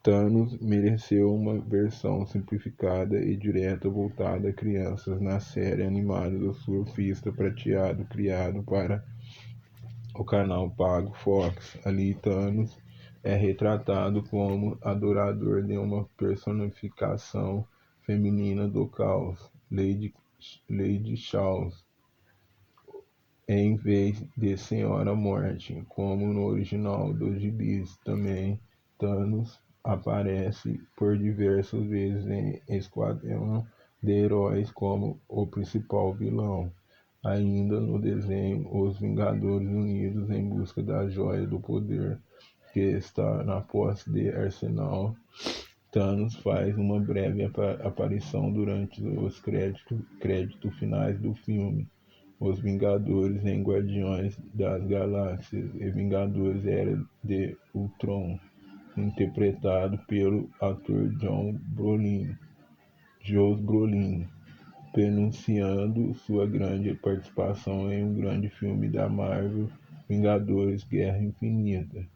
Thanos mereceu uma versão simplificada e direta voltada a crianças na série animada do Surfista Prateado, criado para o canal pago Fox. Ali Thanos é retratado como adorador de uma personificação feminina do caos, Lady Chaos, em vez de Senhora Morte, como no original dos gibis. Também Thanos aparece por diversas vezes em Esquadrão de Heróis como o principal vilão. Ainda no desenho, os Vingadores Unidos em busca da Joia do Poder, que está na posse de Arsenal. Thanos faz uma breve aparição durante os créditos finais do filme. Os Vingadores em Guardiões das Galáxias e Vingadores Era de Ultron, interpretado pelo ator Josh Brolin, pronunciando sua grande participação em um grande filme da Marvel, Vingadores Guerra Infinita.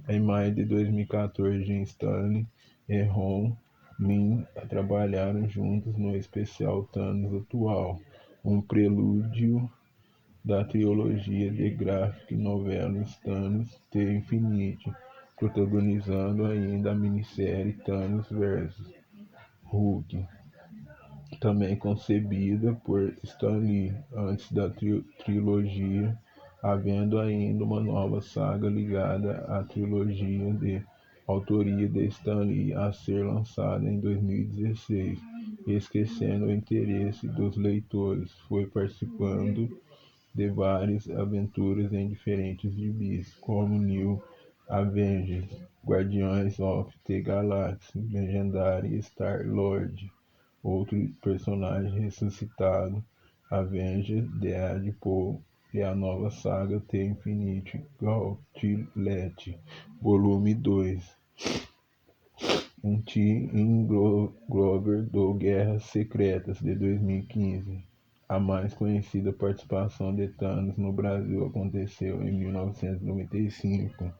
Em maio de 2014, Jim Stanley e Ron Lim trabalharam juntos no especial Thanos Atual, um prelúdio da trilogia de graphic novelas Thanos The Infinite, protagonizando ainda a minissérie Thanos vs Hulk, também concebida por Stan Lee antes da trilogia, havendo ainda uma nova saga ligada à trilogia de autoria de Stan Lee a ser lançada em 2016. Esquecendo o interesse dos leitores, foi participando de várias aventuras em diferentes gibis, como New Avengers, Guardians of the Galaxy, Legendary Star-Lord, outro personagem ressuscitado, Avengers, Deadpool e a nova saga The Infinite Gauntlet, volume 2. Um Tim Glover do Guerras Secretas de 2015. A mais conhecida participação de Thanos no Brasil aconteceu em 1995,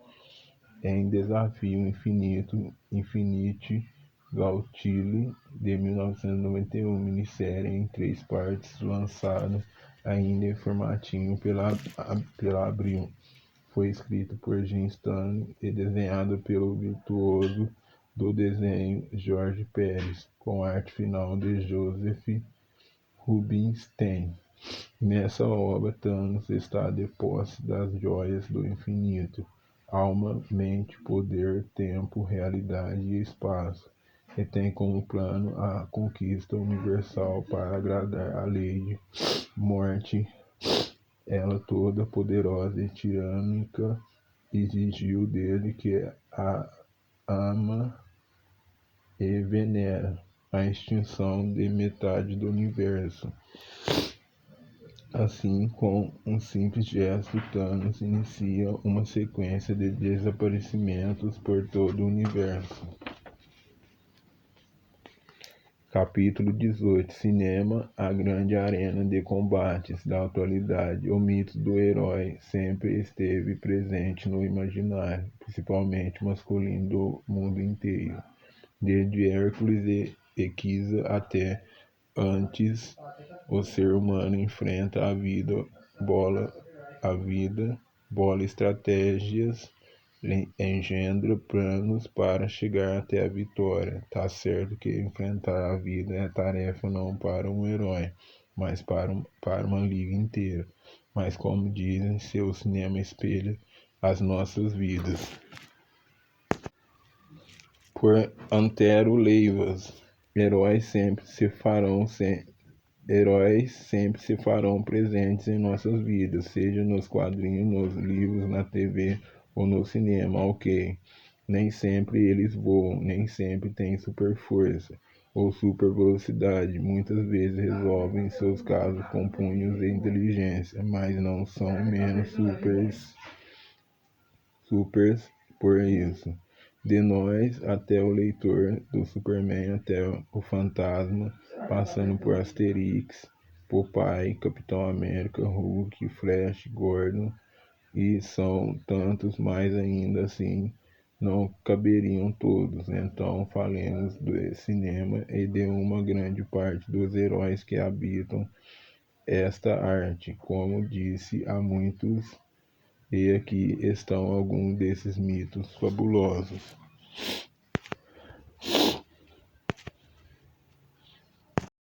em Desafio Infinito Infinite Gauntlet de 1991, minissérie em 3 partes, lançada ainda em formatinho pela Abril. Foi escrito por Jim Stanley e desenhado pelo virtuoso do desenho Jorge Pérez, com arte final de Joseph Rubinstein. Nessa obra, Thanos está de posse das joias do infinito, alma, mente, poder, tempo, realidade e espaço, e tem como plano a conquista universal para agradar a Lady Morte. Ela, toda poderosa e tirânica, exigiu dele que a ama e venera, a extinção de metade do universo. Assim, com um simples gesto, Thanos inicia uma sequência de desaparecimentos por todo o universo. Capítulo 18. Cinema, a grande arena de combates da atualidade. O mito do herói sempre esteve presente no imaginário, principalmente masculino do mundo inteiro. Desde Hércules e Quisa até antes, o ser humano enfrenta a vida, bola estratégias, engendra planos para chegar até a vitória. Tá certo que enfrentar a vida é tarefa não para um herói, mas para uma liga inteira. Mas como dizem, seu cinema espelha as nossas vidas. Por Antero Leivas, heróis sempre se farão presentes em nossas vidas, seja nos quadrinhos, nos livros, na TV ou no cinema, ok. Nem sempre eles voam, nem sempre têm super força ou super velocidade. Muitas vezes resolvem seus casos com punhos e inteligência, mas não são menos supers por isso. De nós até o leitor, do Superman até o Fantasma, passando por Asterix, Popeye, Capitão América, Hulk, Flash, Gordon, e são tantos mais ainda assim, não caberiam todos. Então falemos do cinema e de uma grande parte dos heróis que habitam esta arte. Como disse há muitos, e aqui estão alguns desses mitos fabulosos.